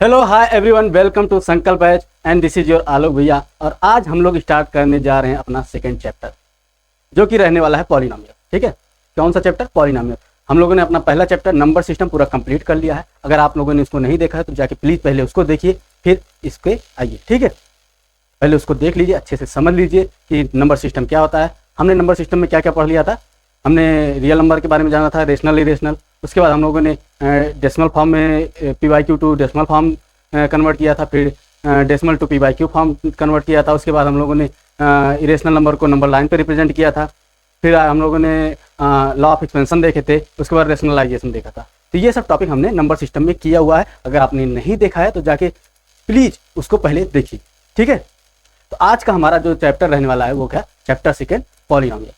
Hello hi everyone, welcome to Sankalp batch and this is your Alok bhaiya. और आज हम लोग स्टार्ट करने जा रहे हैं अपना सेकंड चैप्टर, जो कि रहने वाला है पॉलिनोमियल। ठीक है, कौन सा चैप्टर? पॉलिनोमियल। हम लोगों ने अपना पहला चैप्टर नंबर सिस्टम पूरा कंप्लीट कर लिया है। अगर आप लोगों ने इसको नहीं देखा है तो जाके प्लीज़ पहले उसको देखिए, फिर इसके आइए। ठीक है, पहले उसको देख लीजिए, अच्छे से समझ लीजिए कि नंबर सिस्टम क्या होता है। हमने नंबर सिस्टम में क्या क्या पढ़ लिया था। हमने रियल नंबर के बारे में जाना था, रेशनल इरेशनल। उसके बाद हम लोगों ने डेसिमल फॉर्म में PYQ to decimal form convert किया था, फिर decimal to PYQ form convert किया था। उसके बाद हम लोगों ने इरेशनल नंबर को नंबर लाइन पे रिप्रेजेंट किया था। फिर हम लोगों ने लॉ ऑफ एक्सपेंशन देखे थे। उसके बाद रेशनलाइजेशन देखा था। तो ये सब टॉपिक हमने नंबर सिस्टम में किया हुआ है। अगर आपने नहीं देखा है तो जाके प्लीज़ उसको पहले देखिए। ठीक है, तो आज का हमारा जो चैप्टर रहने वाला है वो क्या? Chapter second, polynomial.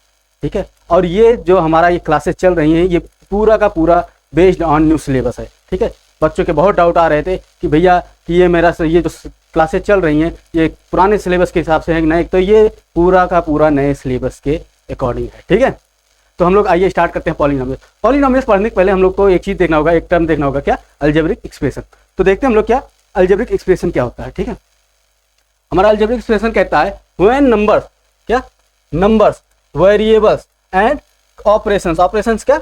ठीक है, और ये जो हमारा ये क्लासेस चल रही हैं ये पूरा का पूरा बेस्ड ऑन न्यू सिलेबस है। ठीक है, बच्चों के बहुत डाउट आ रहे थे कि भैया कि ये मेरा ये जो क्लासेस चल रही हैं ये पुराने सिलेबस के हिसाब से है कि नहीं। तो ये पूरा का पूरा नए सिलेबस के अकॉर्डिंग है। ठीक है, तो हम लोग आइए स्टार्ट करते हैं पॉलिनोमियल। पॉलिनोमियल पढ़ने के पहले हम लोग को एक चीज़ देखना होगा, एक टर्म देखना होगा, क्या? Algebraic expression. तो देखते हैं हम लोग क्या अलजेब्रिक एक्सप्रेशन क्या होता है। ठीक है, हमारा अलजेब्रिक एक्सप्रेशन कहता है व्हेन नंबर्स, क्या? Numbers, variables and operations. Operations क्या?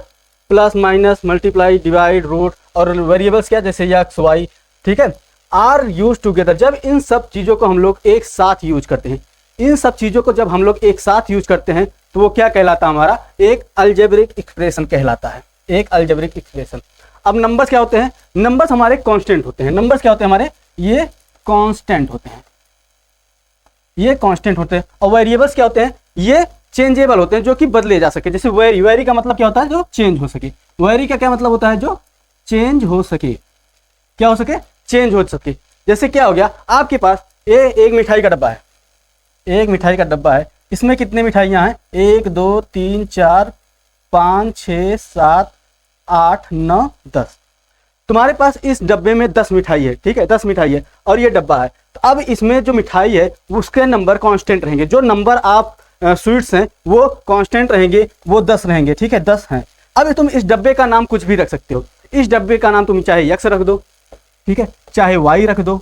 Plus, minus, multiply, divide, root. और वेरिएबल्स क्या? जैसे एक्स, वाई। ठीक है, आर यूज टुगेदर। जब इन सब चीज़ों को हम लोग एक साथ यूज करते हैं, इन सब चीज़ों को जब हम लोग एक साथ यूज करते हैं तो वो क्या कहलाता है? हमारा एक अलजेब्रिक एक्सप्रेशन कहलाता है, एक अलजेब्रिक एक्सप्रेशन। अब नंबर्स क्या होते हैं? नंबर्स हमारे कांस्टेंट होते हैं। नंबर्स क्या होते हैं हमारे? ये कांस्टेंट होते हैं, ये कांस्टेंट होते हैं। और वेरिएबल्स क्या होते हैं? ये चेंजेबल होते हैं, जो कि बदले जा सके। जैसे वेरी, वेरी का मतलब क्या होता है? जो चेंज हो सके। वेरी का क्या मतलब होता है? जो चेंज हो सके। क्या हो सके? चेंज हो सके। जैसे क्या हो गया, आपके पास एक मिठाई का डब्बा है, एक मिठाई का डब्बा है। इसमें कितने मिठाइयाँ हैं? 1 2 3 4 5 6 7 8 9 10। तुम्हारे पास इस डब्बे में 10 मिठाई है। ठीक है, 10 मिठाई है और ये डब्बा है। तो अब इसमें जो मिठाई है उसके नंबर कांस्टेंट रहेंगे। जो नंबर आप स्वीट्स हैं वो कांस्टेंट रहेंगे, वो 10 रहेंगे। ठीक है, 10 हैं। अब तुम इस डब्बे का नाम कुछ भी रख सकते हो। इस डब्बे का नाम तुम चाहे एक्स रख दो, ठीक है, चाहे वाई रख दो,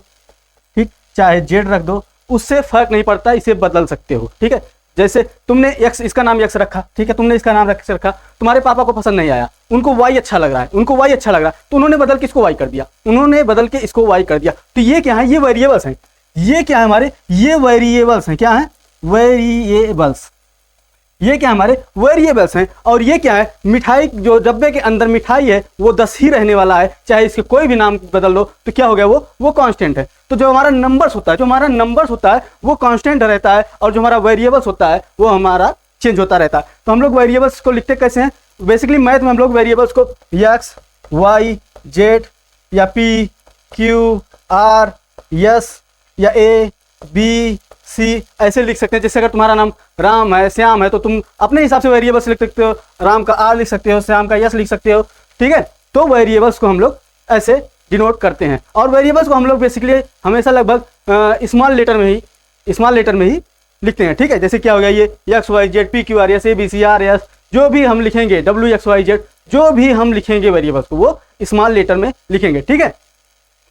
ठीक, चाहे जेड रख दो, उससे फर्क नहीं पड़ता, इसे बदल सकते हो। ठीक है, जैसे तुमने एक्स, इसका नाम एक्स रखा, ठीक है, तुमने इसका नाम एक्स रखा, तुम्हारे पापा को पसंद नहीं आया, उनको वाई अच्छा लग रहा है, उनको वाई अच्छा लग रहा है, तो उन्होंने बदल के इसको वाई कर दिया, उन्होंने बदल के इसको वाई कर दिया। तो ये क्या है? ये वेरिएबल्स हैं। ये क्या है हमारे? ये वेरिएबल्स हैं। क्या है? वेरिएबल्स। ये क्या हमारे? वेरिएबल्स हैं। और ये क्या है? मिठाई, जो डब्बे के अंदर मिठाई है वो 10 ही रहने वाला है, चाहे इसके कोई भी नाम बदल लो तो क्या हो गया? वो कांस्टेंट है। तो जो हमारा नंबर्स होता है, जो हमारा नंबर्स होता है वो कांस्टेंट रहता है, और जो हमारा वेरिएबल्स होता है वो हमारा चेंज होता रहता है। तो हम लोग वेरिएबल्स को लिखते कैसे हैं? बेसिकली मैथ में हम लोग वेरिएबल्स को एक्स, वाई, जेड या पी, क्यू, आर, एस या ए, बी, सी ऐसे लिख सकते हैं। जैसे अगर तुम्हारा नाम राम है, श्याम है, तो तुम अपने हिसाब से वेरिएबल्स लिख सकते हो। राम का आर लिख सकते हो, श्याम का यस लिख सकते हो। ठीक है, तो वेरिएबल्स को हम लोग ऐसे डिनोट करते हैं। और वेरिएबल्स को हम लोग बेसिकली हमेशा लगभग स्मॉल लेटर में ही लिखते हैं। ठीक है, जैसे क्या हो गया? ये X, Y, Z, P, Q, R, S, A, B, C, R, S, जो भी हम लिखेंगे, डब्ल्यू, एक्स, वाई, जेड, जो भी हम लिखेंगे वेरिएबल्स को वो स्मॉल लेटर में लिखेंगे। ठीक है,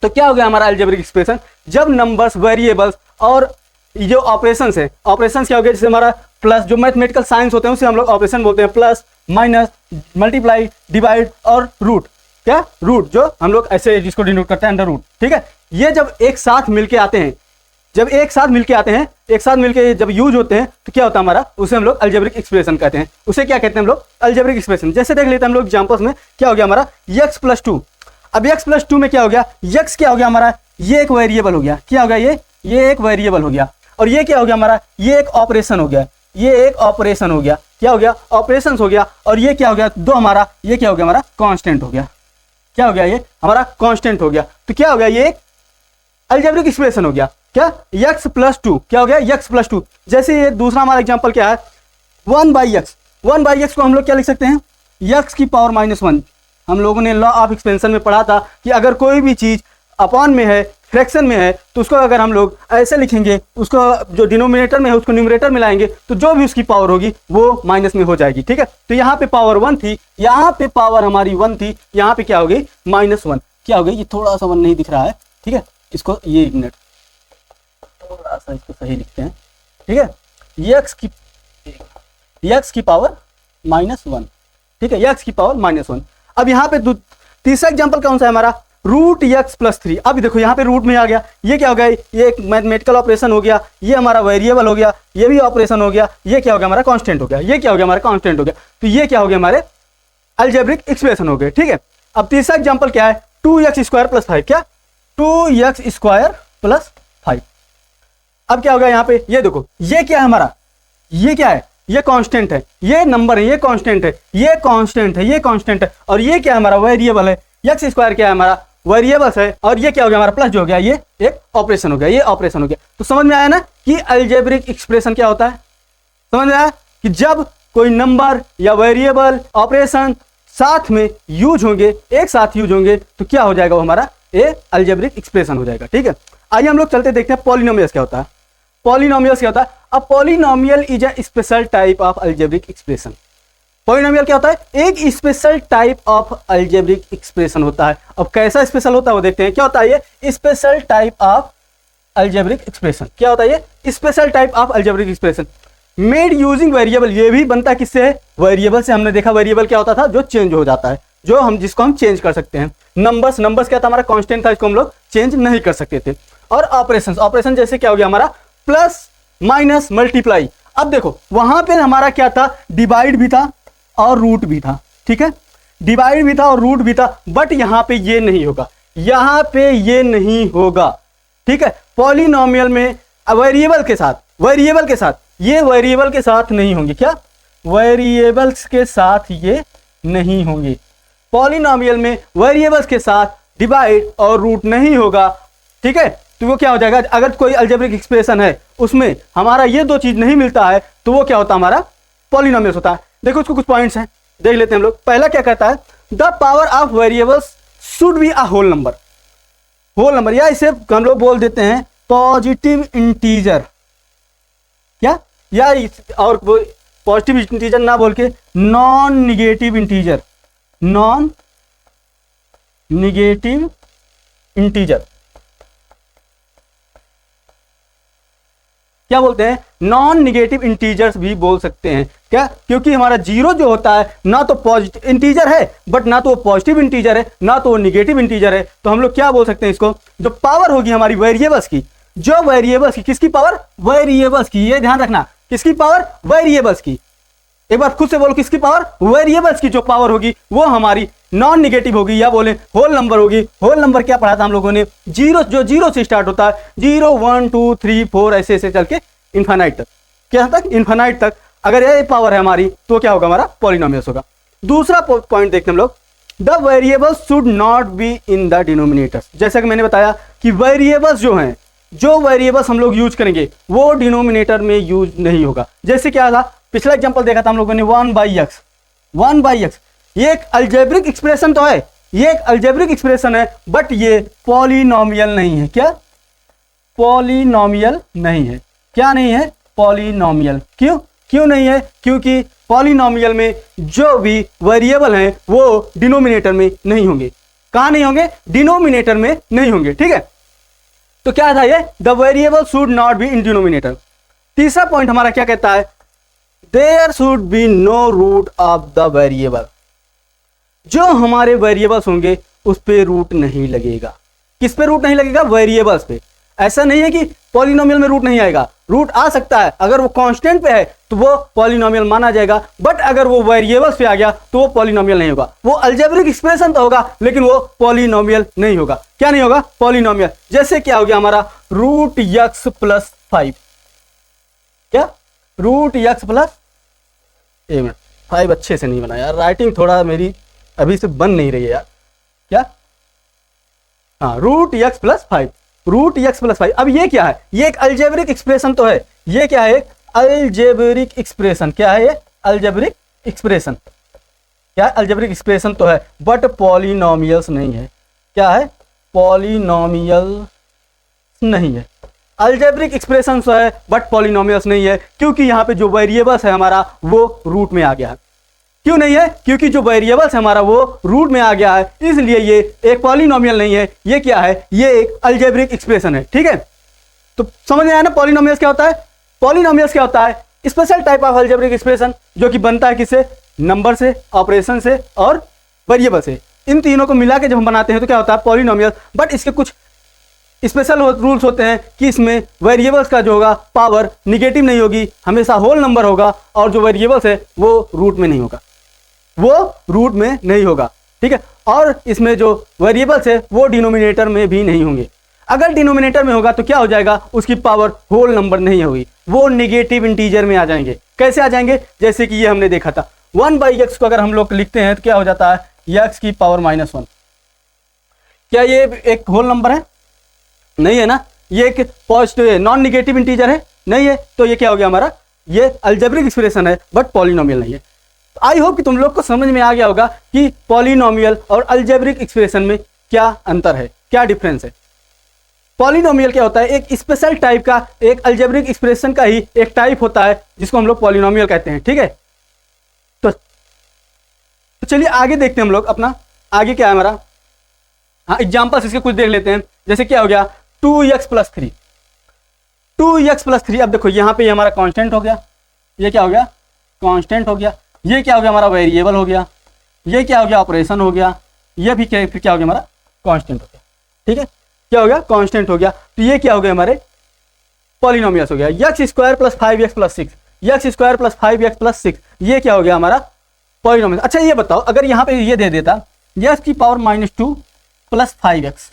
तो क्या हो गया हमारा अलजेब्रिक एक्सप्रेशन? जब नंबर्स, वेरिएबल्स और जो ऑपरेशंस है, ऑपरेशंस क्या हो गया? जैसे हमारा प्लस, जो मैथमेटिकल साइंस होते हैं उसे हम लोग ऑपरेशन बोलते हैं। प्लस, माइनस, मल्टीप्लाई, डिवाइड और रूट। क्या? रूट, जो हम लोग ऐसे जिसको डिनोट करते हैं अंडर रूट। ठीक है, ये जब एक साथ मिलके आते हैं, एक साथ मिलके जब यूज होते हैं तो क्या होता है हमारा? उसे हम लोग अलजेब्रिक एक्सप्रेशन कहते हैं। उसे क्या कहते हैं हम लोग? Algebraic expression. जैसे देख लेते हैं हम लोग एग्जांपल्स में। क्या हो गया हमारा? x + 2। अब x + 2 में क्या हो गया? x क्या हो गया हमारा? ये एक वेरिएबल हो गया। क्या हो गया? ये एक वेरिएबल हो गया। और ये क्या हो गया हमारा? ये एक ऑपरेशन हो गया। ये एक ऑपरेशन हो गया। क्या हो गया? ऑपरेशंस हो गया। और ये क्या हो गया? दो हमारा, ये क्या हो गया हमारा? कांस्टेंट हो गया। क्या हो गया? ये हमारा कांस्टेंट हो गया। तो क्या हो गया? ये एक अलजेब्रिक एक्सप्रेशन हो गया। क्या? x + 2। क्या हो गया? x + 2। जैसे ये दूसरा हमारा एग्जांपल क्या है? 1/x। 1/x को हम लोग क्या लिख सकते हैं? x की पावर -1। हम लोगों ने लॉ ऑफ एक्सपेंशन में पढ़ा था कि अगर कोई भी चीज अपॉन में है, फ्रैक्शन में है, तो उसको अगर हम लोग ऐसे लिखेंगे, उसको जो डिनोमिनेटर में है उसको न्यूमरेटर में लाएंगे तो जो भी उसकी पावर होगी वो माइनस में हो जाएगी। ठीक है, तो यहाँ पे पावर 1 थी, यहाँ पे पावर हमारी 1 थी, यहाँ पे क्या हो गई? -1। क्या हो गई? ये थोड़ा सा 1 नहीं दिख रहा है, ठीक है, इसको ये एक मिनट थोड़ा सा इसको सही लिखते हैं, ठीक है, एक्स की पावर -1, ठीक है, एक्स की पावर -1। अब यहाँ पे तीसरा एग्जांपल कौन सा है हमारा, √x+3। अब देखो यहाँ पे रूट में आ गया, ये क्या हो गया, ये एक मैथमेटिकल ऑपरेशन हो गया, ये हमारा वेरिएबल हो गया, ये भी ऑपरेशन हो गया, ये क्या हो गया हमारा कांस्टेंट हो गया, ये क्या हो गया हमारा कांस्टेंट हो गया, तो ये क्या हो गया हमारे अलजेब्रिक एक्सप्रेशन हो गए, ठीक है। अब तीसरा एग्जांपल क्या है, 2x² + 5, क्या 2x² + 5। अब क्या हो गया यहाँ पे, ये देखो ये क्या है हमारा, ये क्या है, ये कांस्टेंट है, ये नंबर है, ये कांस्टेंट है, ये कांस्टेंट है, ये कांस्टेंट है, और ये क्या है हमारा वेरिएबल है, x² क्या है हमारा वेरिएबल्स है, और ये क्या हो गया हमारा प्लस जो हो गया, ये एक ऑपरेशन हो गया, ये ऑपरेशन हो गया। तो समझ में आया ना कि अलजेब्रिक एक्सप्रेशन क्या होता है, समझ में आया कि जब कोई नंबर या वेरिएबल ऑपरेशन साथ में यूज होंगे, एक साथ यूज होंगे, तो क्या हो जाएगा वो हमारा ए अलजेब्रिक एक्सप्रेशन हो जाएगा, ठीक है। आइए हम लोग चलते देखते हैं पॉलिनोमियल्स क्या होता है। पॉलिनोमियल्स क्या होता है, a polynomial is a special type of algebraic expression. Polynomial क्या होता है, एक special type of algebraic expression होता है। अब कैसा स्पेशल होता है वो देखते हैं, क्या होता है ये special type of algebraic expression, क्या होता है ये special type of algebraic expression made using variable. ये भी बनता है किससे, वेरिएबल से। हमने देखा वेरिएबल क्या होता था, जो चेंज हो जाता है, जो हम जिसको हम चेंज कर सकते हैं। नंबर्स क्या था हमारा कांस्टेंट था, इसको हम लोग चेंज नहीं कर सकते थे। और ऑपरेशन जैसे क्या हो गया हमारा प्लस माइनस मल्टीप्लाई। अब देखो वहां पे हमारा क्या था, डिवाइड भी था और रूट भी था, ठीक है, डिवाइड भी था और रूट भी था, बट यहां पे ये नहीं होगा, यहां पे ये नहीं होगा, ठीक है। पॉलिनोमियल में वेरिएबल के साथ ये वेरिएबल के साथ नहीं होंगे, क्या वेरिएबल्स के साथ ये नहीं होंगे। पॉलिनोमियल में वेरिएबल्स के साथ डिवाइड और रूट नहीं होगा, ठीक है। तो वो क्या हो जाएगा, अगर कोई अलजेब्रिक एक्सप्रेशन है उसमें हमारा ये दो चीज नहीं मिलता है, तो वो क्या होता है हमारा पॉलिनोमियल होता है। देखो उसको कुछ पॉइंट्स हैं, देख लेते हैं हम लोग। पहला क्या कहता है, the power of variables should be a whole number, या इसे हम लोग बोल देते हैं पॉजिटिव इंटीजर, क्या, या और पॉजिटिव इंटीजर ना बोल के नॉन निगेटिव इंटीजर क्या बोलते हैं, नॉन निगेटिव इंटीजर्स भी बोल सकते हैं, क्या, क्योंकि हमारा जीरो जो होता है ना तो पॉजिटिव इंटीजर है, बट ना तो वो पॉजिटिव इंटीजर है, ना तो वो निगेटिव इंटीजर है। तो हम लोग क्या बोल सकते हैं इसको, जो पावर होगी हमारी वेरिएबल्स की, जो वेरिएबल्स की, किसकी पावर, वेरिएबल्स की, ये ध्यान रखना, किसकी पावर, वेरिएबल्स की। एक बार खुद से बोलो, किसकी पावर, वेरिएबल्स की जो पावर होगी वो हमारी नॉन निगेटिव होगी, या बोले होल नंबर होगी। होल नंबर क्या पढ़ा था हम लोगों ने, जीरो से स्टार्ट होता है, 0 1 2 3 4 ऐसे चल के इन्फिनाइट तक, क्या तक, इन्फिनाइट तक। अगर ये पावर है हमारी तो क्या होगा, हमारा पॉलिनोमियल्स होगा। दूसरा पॉइंट देखते हैं हम लोग, the variables should not be in the denominators. जैसा कि मैंने बताया कि वेरिएबल्स जो हैं, जो वेरिएबल्स हम लोग यूज करेंगे वो डिनोमिनेटर में यूज नहीं होगा। जैसे क्या था, पिछला एग्जांपल देखा था हम लोगों ने 1/x, ये एक अलजेब्रिक एक्सप्रेशन तो है, ये एक अलजेब्रिक एक्सप्रेशन है, बट ये पॉलिनोमियल नहीं है। क्या, पॉलिनोमियल नहीं है, क्या नहीं है, पॉलिनोमियल। क्यों नहीं है, क्योंकि पॉलिनोमियल में जो भी वेरिएबल हैं वो डिनोमिनेटर में नहीं होंगे। कहां नहीं होंगे, डिनोमिनेटर में नहीं होंगे, ठीक है। तो क्या था ये, the variable should not be in denominator. तीसरा पॉइंट हमारा क्या कहता है, there should be no root of the variable. जो हमारे वेरिएबल्स होंगे उस पे रूट नहीं लगेगा। किस पे रूट नहीं लगेगा, वेरिएबल्स पे। ऐसा नहीं है कि पॉलिनोमियल में रूट नहीं आएगा, रूट आ सकता है। अगर वो कांस्टेंट पे है तो वो पॉलिनोमियल माना जाएगा, बट अगर वो वेरिएबल्स पे आ गया तो वो पॉलिनोमियल नहीं होगा। वो अलजेब्रिक एक्सप्रेशन तो होगा लेकिन वो पॉलिनोमियल नहीं होगा। क्या नहीं होगा, पॉलिनोमियल। जैसे क्या हो गया हमारा √x+5, क्या, √x+5 अच्छे से नहीं बना यार, राइटिंग थोड़ा मेरी अभी से बन नहीं रही है यार। क्या, हाँ, √x+5। अब ये क्या है, ये एक अलजेब्रिक एक्सप्रेशन तो है। ये क्या है, एक अलजेब्रिक एक्सप्रेशन। क्या है ये, अलजेब्रिक एक्सप्रेशन। क्या है, अलजेब्रिक एक्सप्रेशन तो है, बट पॉलिनोमियल्स नहीं है। क्या है, पॉलिनोमियल नहीं है। अलजेब्रिक एक्सप्रेशन तो है बट पॉलिनोमियल्स नहीं है, क्योंकि यहाँ पे जो वेरिएबल्स है हमारा वो रूट में आ गया है। क्यों नहीं है? क्योंकि जो वेरिएबल्स हमारा वो रूट में आ गया है, इसलिए ये एक पॉलिनोमियल नहीं है। ये क्या है? ये एक अलजेब्रिक एक्सप्रेशन है। ठीक है, तो समझ में आया ना पॉलिनोमियल्स क्या होता है? पॉलिनोमियल्स क्या होता है? Special type of algebraic expression जो कि बनता है किससे? नंबर से, ऑपरेशन से और वेरिएबल से। इन तीनों को मिला के जब हम बनाते हैं तो क्या होता है? पॉलिनोमियल। बट इसके कुछ स्पेशल रूल्स होते हैं कि इसमें वेरिएबल्स का जो होगा पावर निगेटिव नहीं होगी, हमेशा होल नंबर होगा, और जो वेरिएबल्स है वो रूट में नहीं होगा, वो रूट में नहीं होगा। ठीक है, और इसमें जो वेरिएबल्स है वो डिनोमिनेटर में भी नहीं होंगे। अगर डिनोमिनेटर में होगा तो क्या हो जाएगा? उसकी पावर होल नंबर नहीं होगी, वो नेगेटिव इंटीजर में आ जाएंगे। कैसे आ जाएंगे? जैसे कि ये हमने देखा था 1/x को अगर हम लोग लिखते हैं तो क्या हो जाता है? x की पावर -1। क्या ये एक होल नंबर है? नहीं है ना। ये एक पॉजिटिव नॉन निगेटिव इंटीजर है? नहीं है। तो ये क्या हो गया हमारा? ये अलजेब्रिक एक्सप्रेशन है बट पॉलिनोमियल नहीं है। आई होप कि तुम लोग को समझ में आ गया होगा कि पॉलिनोमियल और अलजेब्रिक एक्सप्रेशन में क्या अंतर है, क्या डिफरेंस है। पॉलिनोमियल क्या होता है? एक स्पेशल टाइप का, एक अलजेब्रिक एक्सप्रेशन का ही एक टाइप होता है जिसको हम लोग पॉलिनोमियल कहते हैं। ठीक है, तो चलिए आगे देखते हैं हम लोग अपना। आगे क्या है हमारा? हाँ, एग्जाम्पल्स इसके कुछ देख लेते हैं। जैसे क्या हो गया? 2x + 3। 2x + 3। अब देखो यहाँ पे ये हमारा कांस्टेंट हो गया, ये क्या हो गया? कांस्टेंट हो गया। ये क्या हो गया? हमारा वेरिएबल हो गया। ये क्या हो गया? ऑपरेशन हो गया। ये भी क्या, फिर क्या हो गया? हमारा कांस्टेंट हो गया। ठीक है, क्या हो गया? कांस्टेंट हो गया। तो ये क्या हो गया? हमारे पॉलिनोमियल्स हो गया। x² + 5x + 6, x² + 5x + 6, ये क्या हो गया? हमारा पॉलिनोमियल। अच्छा ये बताओ, अगर यहाँ पे ये दे देता x की पावर -2 + 5x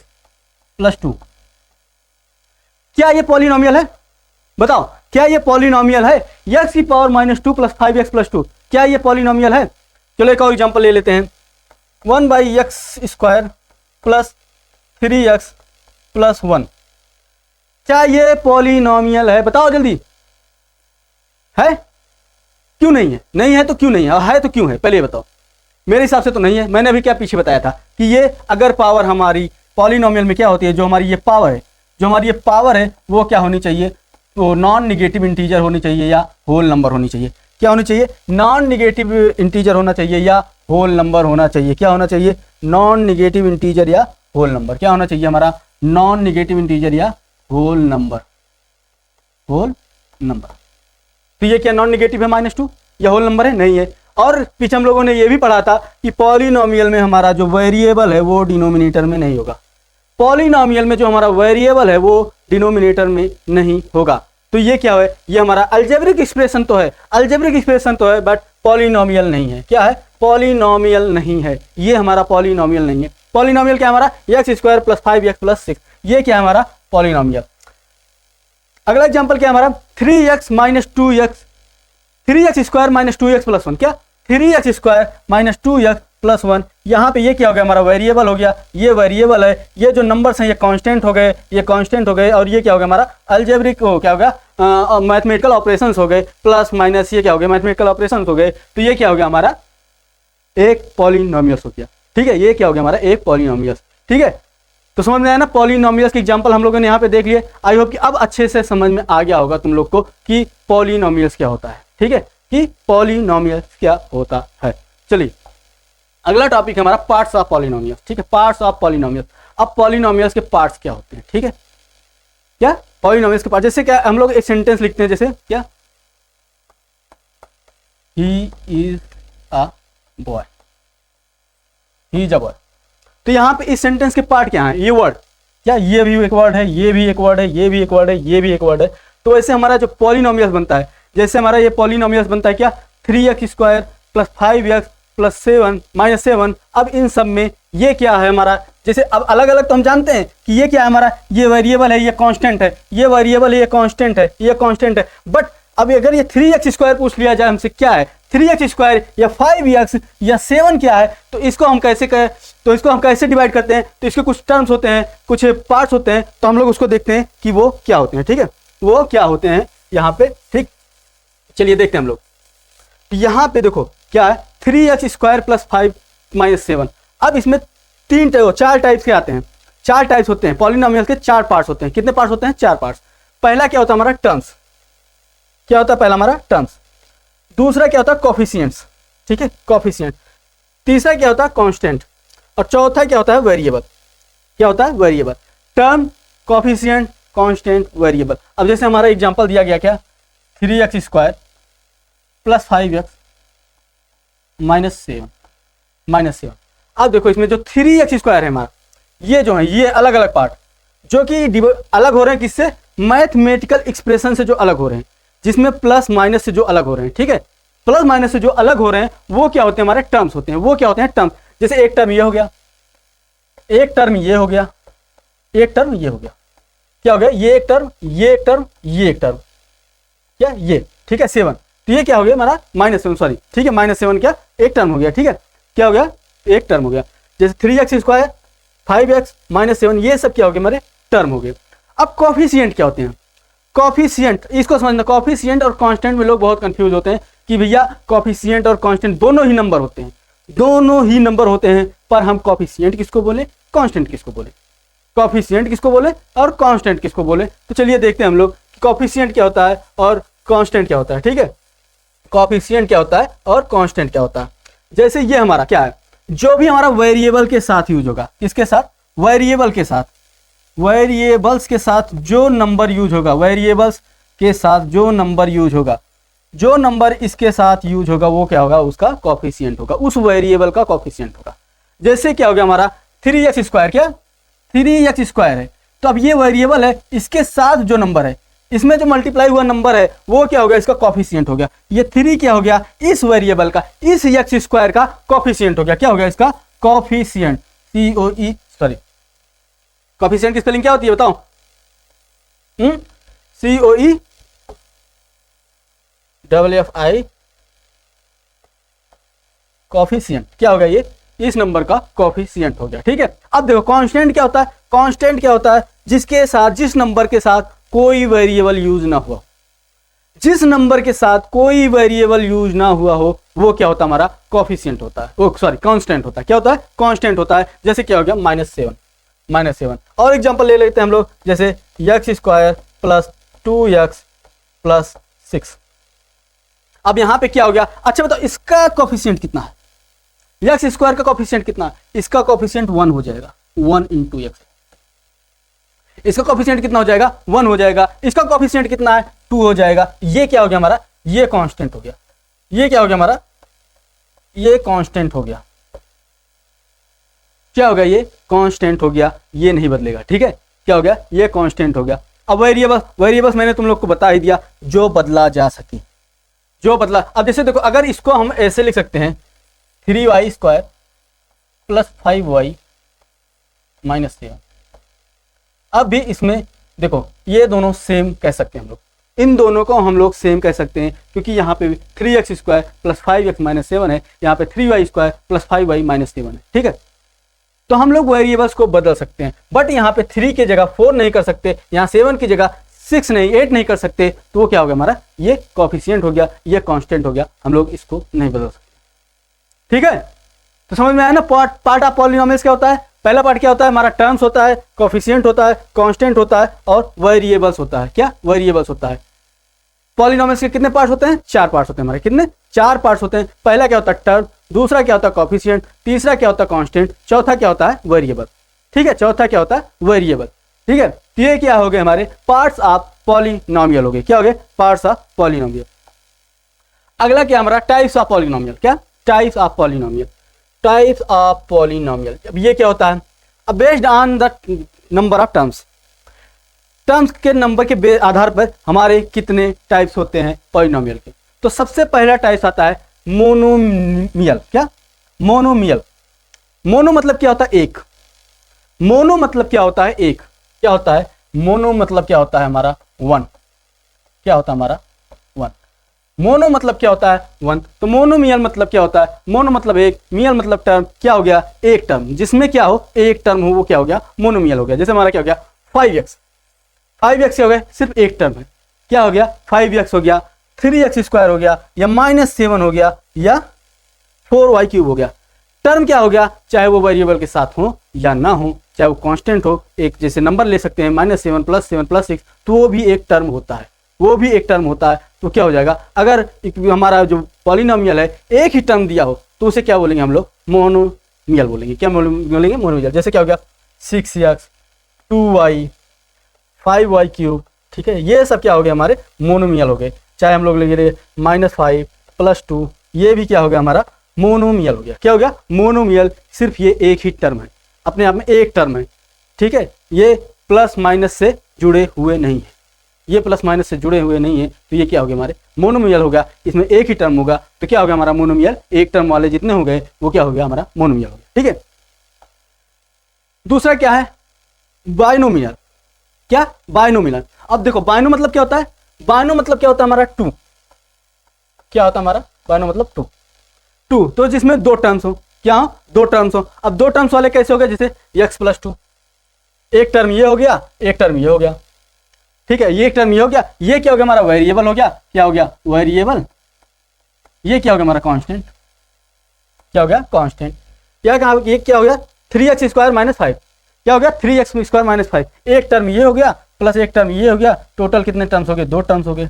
+ 2, क्या ये पॉलिनोमियल है? बताओ, क्या ये पॉलिनोमियल है? x की पावर -2 + 5x + 2, क्या ये पॉलिनोमियल है? चलो एक और एग्जांपल ले लेते हैं। 1/x² + 3x + 1, क्या ये पॉलिनोमियल है? बताओ जल्दी। है? क्यों नहीं है? नहीं है तो क्यों नहीं है, और है तो क्यों है? पहले ये बताओ। मेरे हिसाब से तो नहीं है। मैंने अभी क्या पीछे बताया था कि ये अगर पावर हमारी पॉलिनोमियल में क्या होती है, जो हमारी ये पावर है, जो हमारी ये पावर है वो क्या होनी चाहिए? वो नॉन निगेटिव इंटीजर होनी चाहिए या होल नंबर होनी चाहिए। क्या होनी चाहिए? नॉन निगेटिव इंटीजर होना चाहिए या होल नंबर होना चाहिए। क्या होना चाहिए? नॉन निगेटिव इंटीजर या होल नंबर। क्या होना चाहिए हमारा? नॉन निगेटिव इंटीजर या होल नंबर। Whole number. तो ये क्या नॉन निगेटिव है? -2 या होल नंबर है? नहीं है। और पीछे हम लोगों ने ये भी पढ़ा था कि पॉलिनोमियल में हमारा जो वेरिएबल है वो डिनोमिनेटर में नहीं होगा। पॉलिनोमियल में जो हमारा वेरिएबल है वो डिनोमिनेटर में नहीं होगा। तो ये क्या है? ये हमारा अलजेब्रिक एक्सप्रेशन तो है, अलजेब्रिक एक्सप्रेशन तो है, बट पॉलिनोमियल नहीं है। क्या है? पॉलिनोमियल नहीं है। ये हमारा पॉलिनोमियल नहीं है। पॉलिनोमियल क्या है हमारा? x² + 5x + 6, ये क्या है हमारा? पॉलिनोमियल। अगला एग्जांपल क्या है हमारा? 3x - 2x, 3x² - 2x + 1, क्या? 3x² - 2x + 1, यहाँ पे ये क्या हो गया? हमारा वेरिएबल हो गया। ये वेरिएबल है, ये जो नंबर्स हैं ये कांस्टेंट हो गए, ये कांस्टेंट हो गए, और ये क्या हो गया? हमारा अलजेब्रिक हो, क्या हो गया? मैथमेटिकल ऑपरेशंस हो गए, प्लस माइनस ये क्या हो गया? मैथमेटिकल ऑपरेशंस हो गए। तो ये क्या हो गया? हमारा एक पॉलिनोमियल्स हो गया। ठीक है, ये क्या हो गया? हमारा एक पॉलिनोमियल्स। ठीक है, तो समझ में आया ना? पॉलिनोमियल्स के एग्जांपल हम लोगों ने यहाँ पे देख लिए। आई होप कि अब अच्छे से समझ में आ गया होगा तुम लोग को कि पॉलिनोमियल्स क्या होता है। ठीक है, कि पॉलिनोमियल्स क्या होता है। चलिए अगला टॉपिक है हमारा पार्ट्स ऑफ पॉलिनोमियल्स। ठीक है, पार्ट्स ऑफ पॉलिनोमियल्स। अब पॉलिनोमियल्स के पार्ट्स क्या होते हैं? ठीक है, क्या पॉलिनोमियल्स के पार्ट? जैसे क्या हम लोग एक सेंटेंस लिखते हैं, जैसे क्या? He is a boy, he is a boy. तो यहाँ पे इस सेंटेंस के पार्ट क्या है? ये वर्ड, क्या ये भी एक वर्ड है, ये भी एक वर्ड है, ये भी एक वर्ड है, ये भी एक वर्ड है। तो वैसे हमारा जो पॉलिनोमियल्स बनता है, जैसे हमारा ये पॉलिनोमियल्स बनता है क्या? 3x² + 5x + 7 - 7। अब इन सब में ये क्या है हमारा? जैसे अब अलग अलग तो हम जानते हैं कि ये क्या है हमारा? ये वेरिएबल है, ये कांस्टेंट है, ये वेरिएबल है, ये कांस्टेंट है, ये कांस्टेंट है। बट अब अगर ये 3x² पूछ लिया जाए हमसे, क्या है 3x² या 5x या 7 क्या है, तो इसको हम कैसे कहें? तो इसको हम कैसे डिवाइड करते हैं? तो इसके कुछ टर्म्स होते हैं, कुछ पार्ट्स होते हैं, तो हम लोग उसको देखते हैं कि वो क्या होते हैं। ठीक है, वो क्या होते हैं यहाँ पे। ठीक, चलिए देखते हैं हम लोग। यहाँ पे देखो क्या है? 3x² + 5 - 7। अब इसमें 4 टाइप्स के आते हैं, 4 टाइप्स होते हैं पॉलिनोमियल्स के। 4 पार्ट्स होते हैं। कितने पार्ट्स होते हैं? 4 पार्ट्स। पहला क्या होता है हमारा? टर्म्स। क्या होता है पहला? हमारा टर्म्स। दूसरा क्या होता है? कोफिशिएंट्स। ठीक है, कॉफिशिएंट। तीसरा क्या होता है, कांस्टेंट। और चौथा क्या होता है, वेरिएबल। क्या होता है, variable. Term, coefficient, constant, variable. अब जैसे हमारा एग्जांपल दिया गया क्या, 3x² + 5x - 7। अब देखो इसमें जो 3x² है हमारा, ये जो है ये अलग अलग पार्ट जो कि अलग हो रहे हैं किससे, मैथमेटिकल एक्सप्रेशन से जो अलग हो रहे हैं, जिसमें प्लस माइनस से जो अलग हो रहे हैं। ठीक है, प्लस माइनस से जो अलग हो रहे हैं वो क्या होते हैं, हमारे टर्म्स होते हैं। वो क्या होते हैं, टर्म्स। जैसे एक टर्म ये हो गया, एक टर्म ये हो गया, एक टर्म ये हो गया। क्या हो गया, ये एक टर्म, ये एक टर्म, ये एक टर्म, क्या ये, ठीक है, 7। तो ये क्या हो गया हमारा -7, सॉरी, ठीक है, -7 क्या, एक टर्म हो गया। ठीक है, क्या हो गया, एक टर्म हो गया। जैसे 3x², 5x -7, ये सब क्या हो गए, हमारे टर्म हो गए। अब कॉफिशिएंट क्या होते हैं, कॉफिशिएंट इसको समझना। कॉफिशिएंट और कांस्टेंट में लोग बहुत कंफ्यूज होते हैं कि भैया कॉफिशिएंट और कांस्टेंट दोनों ही नंबर होते हैं, दोनों ही नंबर होते हैं, पर हम कॉफिशिएंट किसको बोले, कांस्टेंट किसको बोले, कॉफिशिएंट किसको बोले और कांस्टेंट किसको बोले। तो चलिए देखते हैं हम लोग कॉफिशिएंट क्या होता है और कांस्टेंट क्या होता है। ठीक है, कॉफिशिएंट क्या होता है और कांस्टेंट क्या होता है। जैसे ये हमारा क्या है, जो भी हमारा वेरिएबल के साथ यूज होगा, किसके साथ, वेरिएबल के साथ, वेरिएबल्स के साथ जो नंबर यूज होगा, वेरिएबल्स के साथ जो नंबर यूज होगा, जो नंबर इसके साथ यूज होगा वो क्या होगा, उसका कॉफिशिएंट होगा, उस वेरिएबल का कॉफिशिएंट होगा। जैसे क्या हो गया हमारा 3x², क्या 3x² है, तो अब ये वेरिएबल है, इसके साथ जो नंबर है, इसमें जो मल्टीप्लाई हुआ नंबर है वो क्या हो गया, इसका कॉफिशिएंट हो गया। ये 3 क्या हो गया, इस वेरिएबल का, इस x² का कॉफिशिएंट हो गया। क्या हो गया, इसका कॉफिशिएंट, COE, सॉरी, कॉफिशिएंट की स्पेलिंग क्या होती है बताओ, COE FFI, कॉफिशिएंट। क्या हो गया, ये इस नंबर का कॉफिशिएंट हो गया। ठीक है, अब देखो कांस्टेंट क्या होता है, कांस्टेंट क्या होता है, जिसके साथ, जिस नंबर के साथ कोई वेरिएबल यूज ना हुआ, जिस नंबर के साथ कोई वेरिएबल यूज ना हुआ हो वो क्या होता है, हमारा कॉफिशिएंट होता है, वो सॉरी कांस्टेंट होता है। क्या होता है, कांस्टेंट होता है। जैसे क्या हो गया, -7। और एग्जांपल ले लेते हैं हम लोग, जैसे x² + 2x + 6। अब यहां पे क्या हो गया, अच्छा बताओ इसका कॉफिशिएंट कितना है, x² का कॉफिशिएंट कितना है, इसका कॉफिशिएंट 1 हो जाएगा, 1 × x। इसका कॉफिशिएंट कितना हो जाएगा, 1 हो जाएगा। इसका कॉफिशिएंट कितना है, 2 हो जाएगा। ये क्या हो गया हमारा, ये कांस्टेंट हो गया। ये क्या हो गया हमारा, ये कांस्टेंट हो गया। क्या हो गया, ये कांस्टेंट हो गया, ये नहीं बदलेगा। ठीक है, क्या हो गया, ये कांस्टेंट हो गया। अब वेरिएबल्स मैंने तुम लोग को बता ही दिया, जो बदला जा सके, जो बदला। अब जैसे देखो, अगर इसको हम ऐसे लिख सकते हैं 3y² + 5y - 7। अब भी इसमें देखो ये दोनों सेम कह सकते हैं हम लोग, इन दोनों को हम लोग सेम कह सकते हैं, क्योंकि यहाँ पे 3x² + 5x - 7 है, यहाँ पे 3y² + 5y - 7 है। ठीक है, तो हम लोग वेरिएबल्स को बदल सकते हैं, बट यहाँ पे 3 की जगह 4 नहीं कर सकते, यहाँ 7 की जगह 6 नहीं, 8 नहीं कर सकते। तो वो क्या हो गया हमारा, ये कॉफिशिएंट हो गया, ये कांस्टेंट हो गया, हम लोग इसको नहीं बदल सकते। ठीक है, तो समझ में आया ना। पार्ट ऑफ पॉलिनोमियल्स क्या होता है, पहला पार्ट क्या होता है हमारा, टर्म्स होता है, कॉफिशिएंट होता है, कांस्टेंट होता है और वेरिएबल्स होता है। क्या, वेरिएबल्स होता है। पॉलिनोमियल्स के कितने पार्ट्स होते हैं, 4 पार्ट्स होते हैं हमारे, कितने, 4 पार्ट्स होते हैं। पहला क्या होता है, टर्म, दूसरा क्या होता है, कॉफिशिएंट, तीसरा क्या होता है, कांस्टेंट, चौथा क्या होता है, वेरिएबल। ठीक है, चौथा क्या होता है, वेरिएबल। ठीक है, तो ये क्या हो गए हमारे पार्ट्स ऑफ पॉलिनोमियल हो गए। क्या हो गए, पार्ट्स ऑफ पॉलिनोमियल। अगला क्या हमारा, टाइप्स ऑफ पॉलिनोमियल। क्या, types of polynomial, types of polynomial. अब ये क्या होता है, अब based on the number of terms, terms के नंबर के आधार पर हमारे कितने टाइप्स होते हैं पॉलिनोमियल के। तो सबसे पहला टाइप्स आता है मोनोमियल। क्या, मोनोमियल। मोनो मतलब क्या होता है, एक। मोनो मतलब क्या होता है, एक। क्या होता है, मोनो मतलब क्या होता है हमारा, 1। क्या होता है हमारा, 1। मोनो मतलब क्या होता है, 1। तो मोनोमियल मतलब क्या होता है, मोनो मतलब एक, मियल मतलब टर्म। क्या हो गया, एक टर्म, जिसमें क्या हो, एक टर्म हो, वो क्या हो गया, मोनोमियल हो गया। जैसे हमारा क्या हो गया, 5x क्या हो गया, सिर्फ एक टर्म है। क्या हो गया, 5x हो गया, 3x² हो गया, या -7 हो गया, या 4y³ हो गया। टर्म क्या हो गया, चाहे वो वेरिएबल के साथ हो या ना हो, चाहे वो कांस्टेंट हो, एक जैसे नंबर ले सकते हैं -7 + 7 + 6, तो वो भी एक टर्म होता है, वो भी एक टर्म होता है। तो क्या हो जाएगा, अगर हमारा जो पॉलिनोमियल है एक ही टर्म दिया हो तो उसे क्या बोलेंगे हम लोग, मोनोमियल बोलेंगे। क्या बोलेंगे, मोनोमियल। जैसे क्या हो गया 6x 2y 5y क्यूब, ठीक है, ये सब क्या हो गया हमारे मोनोमियल हो गए। चाहे हम लोग लेंगे -5 + 2, ये भी क्या हो गया हमारा मोनोमियल हो गया। क्या हो गया, मोनोमियल। सिर्फ ये एक ही टर्म है, अपने आप में एक टर्म है, ठीक है, ये प्लस माइनस से जुड़े हुए नहीं है, ये प्लस माइनस से जुड़े हुए नहीं है, तो ये क्या हो गया हमारे मोनोमियल हो गया। इसमें एक ही टर्म होगा तो क्या हो गया हमारा मोनोमियल, एक टर्म वाले जितने हो गए वो क्या हो गया हमारा मोनोमियल हो गया, ठीक है। दूसरा क्या है, बाइनोमियल। क्या, बाइनोमियल। अब देखो बाइनो मतलब क्या होता है, बाइनो मतलब क्या होता है हमारा 2, क्या होता है हमारा बाइनो मतलब 2, तो जिसमें दो टर्म्स हो, क्या हो, दो टर्म्स हो। अब दो टर्म्स वाले कैसे हो गए, जैसे x + 2, एक टर्म ये हो गया, एक टर्म ये हो गया, ठीक है, ये एक टर्म ये हो गया, ये क्या हो गया हमारा वेरिएबल हो गया, क्या हो गया वेरिएबल, ये क्या हो गया हमारा कांस्टेंट, क्या हो गया कांस्टेंट। ये क्या हो गया 3x² - 5, क्या हो गया 3x² - 5, एक टर्म ये हो गया प्लस एक टर्म ये हो गया, टोटल कितने टर्म्स हो गए, दो टर्म्स हो गए,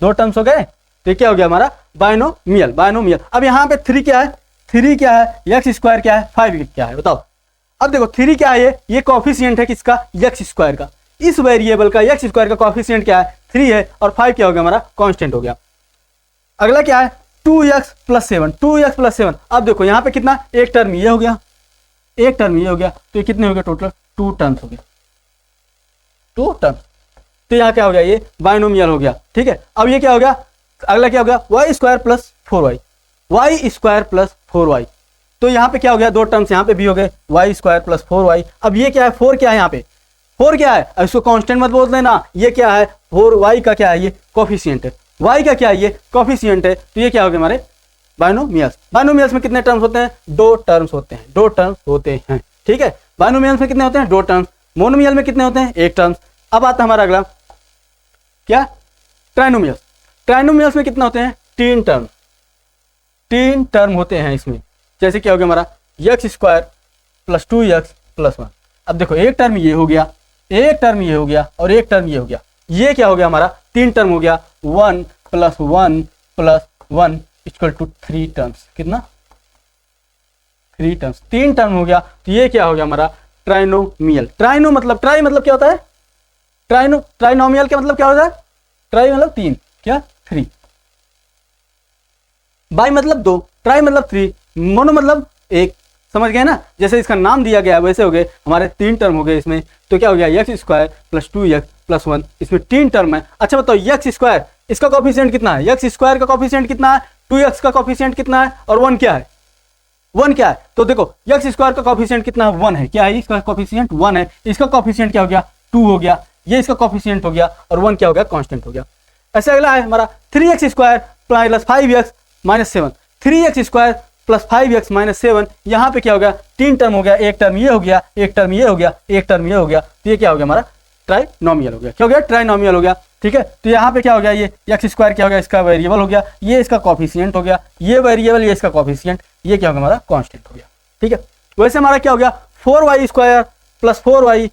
दो टर्म्स हो गए, तो ये क्या हो गया हमारा बाइनोमियल, बाइनोमियल। अब यहाँ पे 3 क्या है, 3 क्या है, x² क्या है, 5 क्या है, बताओ। अब देखो 3 क्या है, ये कोएफिशिएंट है किसका, x² का, इस वेरिएबल का x² का कोएफिशिएंट क्या है 3 है, और 5 क्या हो गया हमारा कांस्टेंट हो गया। अगला क्या है 2x + 7, 2x + 7। अब देखो यहाँ पे कितना, एक टर्म ये हो गया, एक टर्म ये हो गया, तो ये कितने हो गए टोटल, 2 टर्म्स हो गए, 2 टर्म। तो यहाँ क्या हो गया, ये बाइनोमियल हो गया, ठीक है। अब ये क्या हो गया, अगला क्या हो गया y² + 4y, y² + 4y। तो यहाँ पे क्या हो गया, दो टर्म्स यहाँ पे भी हो गए, y² + 4y। अब ये क्या है, 4 क्या है यहाँ पे, 4 क्या है, अब इसको कांस्टेंट मत बोल देना, ये क्या है 4y का क्या है, ये कोफिशिएंट है, y का क्या है, ये कोफिशिएंट है। तो ये क्या हो गया हमारे बाइनोमियल्स। बाइनोमियल्स में कितने टर्म्स होते हैं, दो टर्म्स होते हैं, दो टर्म्स होते हैं, ठीक है। बाइनोमियल्स में कितने होते हैं, दो टर्म्स। मोनोमियल में कितने होते हैं, एक टर्म्स। अब आता है हमारा अगला क्या, ट्राइनोमियल्स। ट्राइनोमियल्स में कितने होते हैं, 3 टर्म, 3 टर्म होते हैं इसमें। जैसे क्या हो गया हमारा x² + 2x + 1। अब देखो एक टर्म ये हो गया, एक टर्म ये हो गया, और एक टर्म ये हो गया, ये क्या हो गया हमारा 3 टर्म हो गया, 1 + 1 + 1 = 3 टर्म्स। कितना, 3 टर्म्स, 3 टर्म हो गया। तो ये क्या हो गया हमारा ट्राइनोमियल। ट्राइनो मतलब, ट्राई मतलब क्या होता है, ट्राइनोमियल का मतलब क्या होता है, ट्राई मतलब 3, क्या 3, बाई मतलब 2, ट्राई मतलब 3, मोनो मतलब 1। समझ गए ना, जैसे इसका नाम दिया गया वैसे हो गए हमारे 3 टर्म हो गए इसमें। तो क्या हो गया x² + 2x + 1, इसमें 3 टर्म है। अच्छा बताओ x², इसका कोफिशिएंट कितना है, x² का कोफिशिएंट कितना है, 2x का कोफिशिएंट कितना है, और 1 क्या है, 1 क्या है। तो देखो x² का कोफिशिएंट कितना है, 1 है, क्या है इसका कोफिशिएंट 1 है, इसका कोफिशिएंट क्या हो गया 2 हो गया, ये इसका कोफिशिएंट हो गया, और 1 क्या हो गया कांस्टेंट हो गया। ऐसे अगला है हमारा 3x² + 5x - 7, 3x² + 5x - 7। यहाँ पे क्या हो गया 3 टर्म हो गया, एक टर्म ये हो गया, एक टर्म ये हो गया, एक टर्म ये हो गया, तो ये क्या हो गया हमारा ट्राइनोमियल हो गया। क्या हो गया, ट्राइनोमियल हो गया, ठीक है। तो यहाँ पे क्या हो गया, ये x² क्या हो गया, इसका वेरिएबल हो गया, ये इसका कोफिशिएंट हो गया, ये वेरिएबल, ये इसका कोफिशिएंट, ये क्या हो गया हमारा कांस्टेंट हो गया, ठीक है। वैसे हमारा क्या हो गया 4y² + 4y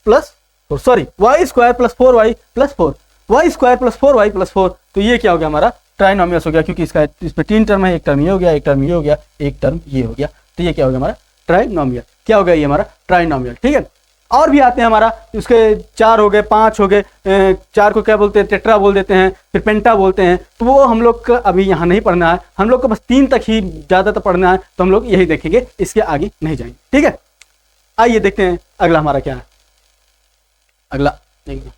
+ sorry y² + 4y + 4, y² + 4y + 4। तो ये क्या हो गया हमारा ट्राइनोमियल हो गया, क्योंकि इसका इस पे 3 टर्म है, एक टर्म ये हो गया, एक टर्म ये हो गया, एक टर्म ये हो गया। तो ये क्या हो गया हमारा ट्राइनोमियल, क्या हो गया ये हमारा ट्राइनोमियल, ठीक है। और भी आते हैं हमारा, उसके 4 हो गए, 5 हो गए, 4 को क्या बोलते हैं, टेट्रा बोल देते हैं, फिर पेंटा बोलते हैं। तो वो हम लोग का अभी यहाँ नहीं पढ़ना है, हम लोग को बस 3 तक ही ज़्यादातर पढ़ना है, तो हम लोग यही देखेंगे, इसके आगे नहीं जाएंगे, ठीक है। आइए देखते हैं अगला हमारा क्या है। अगला देखिए,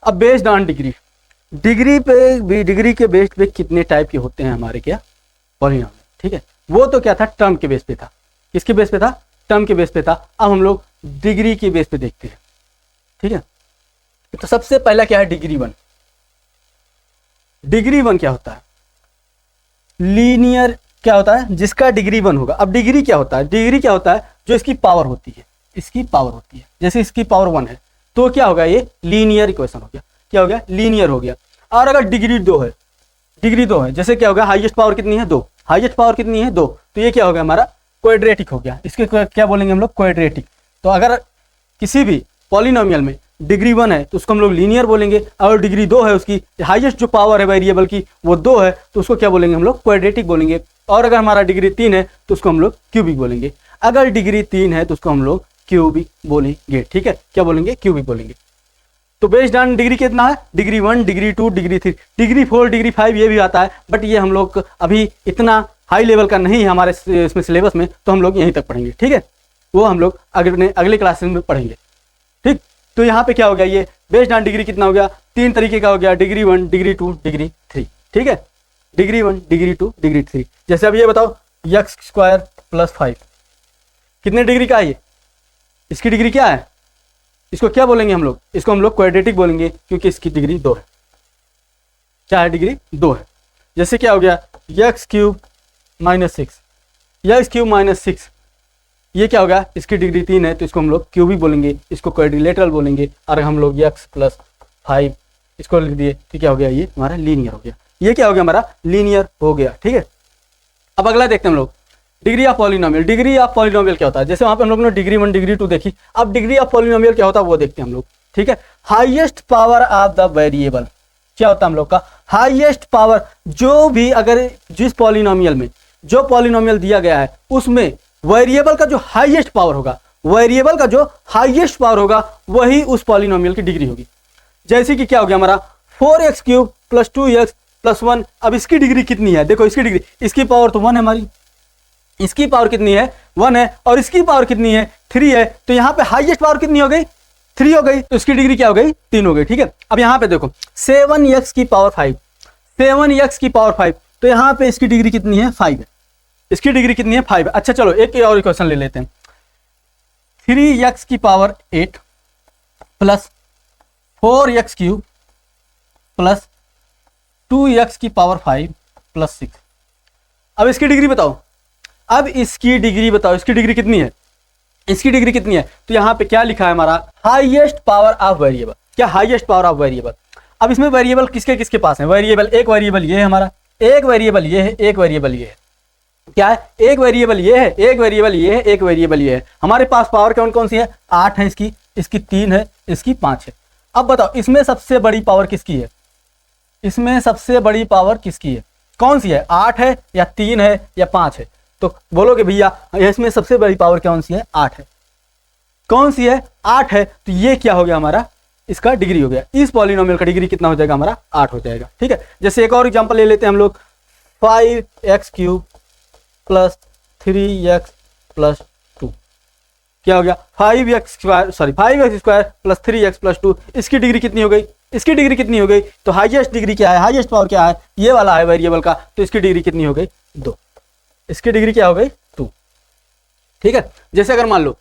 अब बेस्ड ऑन डिग्री, डिग्री पे भी, डिग्री के बेस्ड पे कितने टाइप के होते हैं हमारे क्या पॉलिनोमियल, ठीक है। वो तो क्या था टर्म के बेस पे था, किसके बेस पे था, टर्म के बेस पे था। अब हम लोग डिग्री के बेस पे देखते हैं, ठीक है। तो सबसे पहला क्या है डिग्री 1। डिग्री 1 क्या होता है, लीनियर क्या होता है, जिसका डिग्री 1 होगा। अब डिग्री क्या होता है, डिग्री क्या होता है, जो इसकी पावर होती है, इसकी पावर होती है। जैसे इसकी पावर 1 है तो क्या होगा, ये लीनियर इक्वेशन हो गया, क्या हो गया लीनियर हो गया। और अगर डिग्री 2 है, डिग्री 2 है, जैसे क्या होगा हाईएस्ट पावर कितनी है 2, हाईएस्ट पावर कितनी है 2, तो ये क्या हो गया हमारा क्वाड्रेटिक हो गया। इसके क्या बोलेंगे हम लोग क्वाड्रेटिक। तो अगर किसी भी पॉलिनोमियल में डिग्री 1 है तो उसको हम लोग लीनियर बोलेंगे, और डिग्री 2 है उसकी हाईएस्ट जो पावर है वेरिएबल की वो 2 है तो उसको क्या बोलेंगे हम लोग क्वाड्रेटिक बोलेंगे। और अगर हमारा डिग्री 3 है तो उसको हम लोग क्यूबिक बोलेंगे। अगर डिग्री 3 है तो उसको हम लोग क्यूबिक बोलेंगे। ठीक है, क्या बोलेंगे? क्यूबिक बोलेंगे। तो बेस्ड ऑन डिग्री कितना है? Degree 1, degree 2, degree 3, degree 4, degree 5 ये भी आता है, बट ये हम लोग अभी इतना हाई लेवल का नहीं है हमारे इसमें सिलेबस में, तो हम लोग यहीं तक पढ़ेंगे। ठीक है, वो हम लोग अगले क्लासेस में पढ़ेंगे। ठीक, तो यहाँ पे क्या हो गया? ये बेस्ड ऑन डिग्री कितना हो गया? 3 तरीके का हो गया, डिग्री 1, डिग्री 2, डिग्री 3। ठीक है, डिग्री 1, डिग्री 2, डिग्री 3। जैसे अब ये बताओ x² + 5 कितने डिग्री का है? ये इसकी डिग्री क्या है? इसको क्या बोलेंगे हम लोग? इसको हम लोग क्वाड्रेटिक बोलेंगे क्योंकि इसकी डिग्री 2 है। क्या है? डिग्री 2 है। जैसे क्या हो गया? x³ - 6, x³ - 6 ये क्या होगा? इसकी डिग्री 3 है तो इसको हम लोग क्यूबिक बोलेंगे, इसको क्वाड्रिलेटरल बोलेंगे। और हम लोग x + 5 इसको लिख दिए तो क्या हो गया? ये हमारा लीनियर हो गया। ये क्या हो गया? हमारा लीनियर हो गया। ठीक है, अब अगला देखते हैं हम लोग degree of polynomial. Degree of polynomial क्या होता है? जैसे वहां पे हम लोग ने डिग्री 1, डिग्री 2 देखी, अब डिग्री ऑफ पॉलिनोमियल क्या होता है वो देखते हैं हम लोग। ठीक है, highest power of the variable क्या होता है हम लोग का? हाईएस्ट पावर जो भी अगर जिस पॉलिनोमियल में जो पॉलिनोमियल दिया गया है उसमें वेरिएबल का जो हाईएस्ट पावर होगा, वेरिएबल का जो हाईएस्ट पावर होगा वही उस पॉलिनोमियल की डिग्री होगी। जैसे कि क्या हो गया हमारा 4x³ + 2x + 1। अब इसकी डिग्री कितनी है? देखो इसकी डिग्री, इसकी पावर तो 1 है हमारी, इसकी पावर कितनी है? 1 है, और इसकी पावर कितनी है? 3 है। तो यहाँ पे हाईएस्ट पावर कितनी हो गई? 3 हो गई, तो इसकी डिग्री क्या हो गई? 3 हो गई। ठीक है, अब यहाँ पे देखो 7x की पावर 5, 7x की पावर 5, तो यहाँ पे इसकी डिग्री कितनी है? 5 है। इसकी डिग्री कितनी है? 5 है। अच्छा चलो एक और क्वेश्चन ले लेते हैं। 3x की पावर 8 + 4x³ + 2x की पावर 5 + 6। अब इसकी डिग्री बताओ, अब इसकी डिग्री बताओ, इसकी डिग्री कितनी है? इसकी डिग्री कितनी है? तो यहाँ पे क्या लिखा है हमारा? Highest power of variable. क्या? Highest power of variable. अब इसमें वेरिएबल किसके किसके पास है? वेरिएबल, एक वेरिएबल ये है हमारा, एक वेरिएबल ये है, एक वेरिएबल ये है। क्या है? एक वेरिएबल ये है, एक वेरिएबल ये है, एक वेरिएबल ये है। हमारे पास पावर कौन कौन सी है? 8 है इसकी, इसकी 3 है, इसकी 5 है। अब बताओ इसमें सबसे बड़ी पावर किसकी है? इसमें सबसे बड़ी पावर किसकी है? कौन सी है? 8 है या 3 है या 5 है? तो बोलोगे भैया इसमें सबसे बड़ी पावर कौन सी है? 8 है। कौन सी है? 8 है। तो ये क्या हो गया हमारा? इसका डिग्री हो गया। इस पॉलिनोमियल का डिग्री कितना हो जाएगा हमारा? 8 हो जाएगा। ठीक है, जैसे एक और एग्जांपल ले लेते हैं हम लोग 5x³ + 3x + 2 क्या हो गया? 5x² + 3x + 2। इसकी डिग्री कितनी हो गई? इसकी डिग्री कितनी हो गई? तो हाईएस्ट डिग्री क्या है? हाईएस्ट पावर क्या है? ये वाला है वेरिएबल का, तो इसकी डिग्री कितनी हो गई? 2। इसकी डिग्री क्या हो गई? 2। ठीक है, जैसे अगर मान लो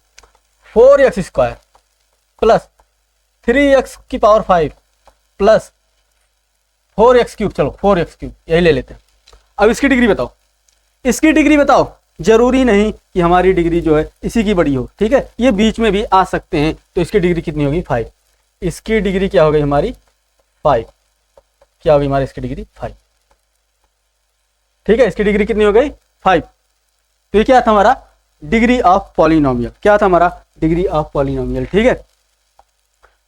4x² + 3x की पावर 5 + 4x³, चलो 4x³ यही ले लेते हैं। अब इसकी डिग्री बताओ, इसकी डिग्री बताओ। जरूरी नहीं कि हमारी डिग्री जो है इसी की बड़ी हो। ठीक है, ये बीच में भी आ सकते हैं। तो इसकी डिग्री कितनी होगी? 5। इसकी डिग्री क्या हो गई हमारी? 5। क्या होगी हमारी इसकी डिग्री? 5। ठीक है, इसकी डिग्री कितनी हो गई? 5। तो ये क्या था हमारा? Degree of polynomial. क्या था हमारा? Degree of polynomial. ठीक है,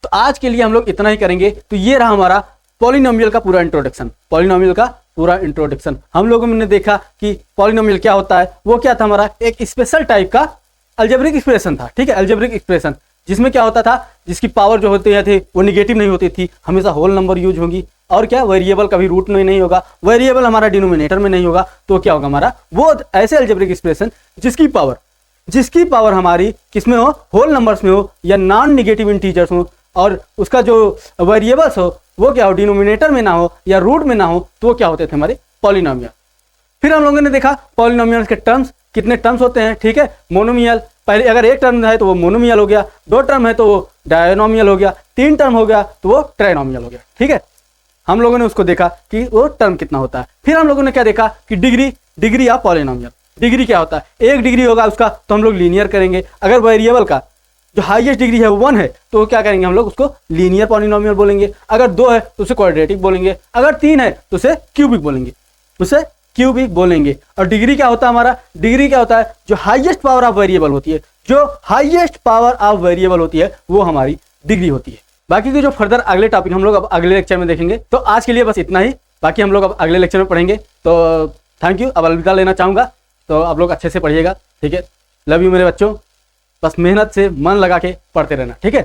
तो आज के लिए हम लोग इतना ही करेंगे। तो ये रहा हमारा पॉलिनोमियल का पूरा इंट्रोडक्शन। पॉलिनोमियल का पूरा इंट्रोडक्शन हम लोगों ने देखा कि पॉलिनोमियल क्या होता है। वो क्या था हमारा? एक स्पेशल टाइप का अलजेब्रिक एक्सप्रेशन था। ठीक है, अलजेब्रिक एक्सप्रेशन जिसमें क्या होता था? जिसकी पावर जो होती थी वो निगेटिव नहीं होती थी, हमेशा होल नंबर यूज होगी। और क्या? वेरिएबल कभी रूट में नहीं होगा, वेरिएबल हमारा डिनोमिनेटर में नहीं होगा। तो क्या होगा हमारा? वो ऐसे अलजेब्रिक एक्सप्रेशन जिसकी पावर हमारी किसमें हो? होल नंबर्स में हो या नॉन निगेटिव इंटीजर्स हो, और उसका जो वेरिएबल्स हो वो क्या हो? डिनोमिनेटर में ना हो या रूट में ना हो। तो वो क्या होते थे? हमारे पॉलिनोमियल। फिर हम लोगों ने देखा पॉलिनोमियल के टर्म्स, कितने टर्म्स होते हैं। ठीक है, मोनोमियल, पहले अगर एक टर्म है तो वो मोनोमियल हो गया, 2 टर्म है तो वो डायनोमियल हो गया, 3 टर्म हो गया तो वो ट्राइनोमियल हो गया। ठीक है, हम लोगों ने उसको देखा कि वो टर्म कितना होता है। फिर हम लोगों ने क्या देखा कि डिग्री ऑफ पॉलिनोमियल। डिग्री क्या होता है? एक डिग्री होगा उसका तो हम लोग लीनियर करेंगे। अगर वेरिएबल का जो हाईएस्ट डिग्री है वो 1 है तो क्या करेंगे हम लोग? उसको लीनियर पॉलिनोमियल बोलेंगे। अगर 2 है तो उसे क्वाड्रेटिक बोलेंगे। अगर 3 है तो उसे क्यूबिक बोलेंगे। और डिग्री क्या होता है हमारा? डिग्री क्या होता है? जो हाईएस्ट पावर ऑफ वेरिएबल होती है, जो हाईएस्ट पावर ऑफ वेरिएबल होती है वो हमारी डिग्री होती है। बाकी के जो फर्दर अगले टॉपिक हम लोग अब अगले लेक्चर में देखेंगे। तो आज के लिए बस इतना ही, बाकी हम लोग अब अगले लेक्चर में पढ़ेंगे। तो थैंक यू। अब अलविदा लेना चाहूँगा, तो आप लोग अच्छे से पढ़िएगा, ठीक है। लव यू मेरे बच्चों, बस मेहनत से मन लगा के पढ़ते रहना, ठीक है।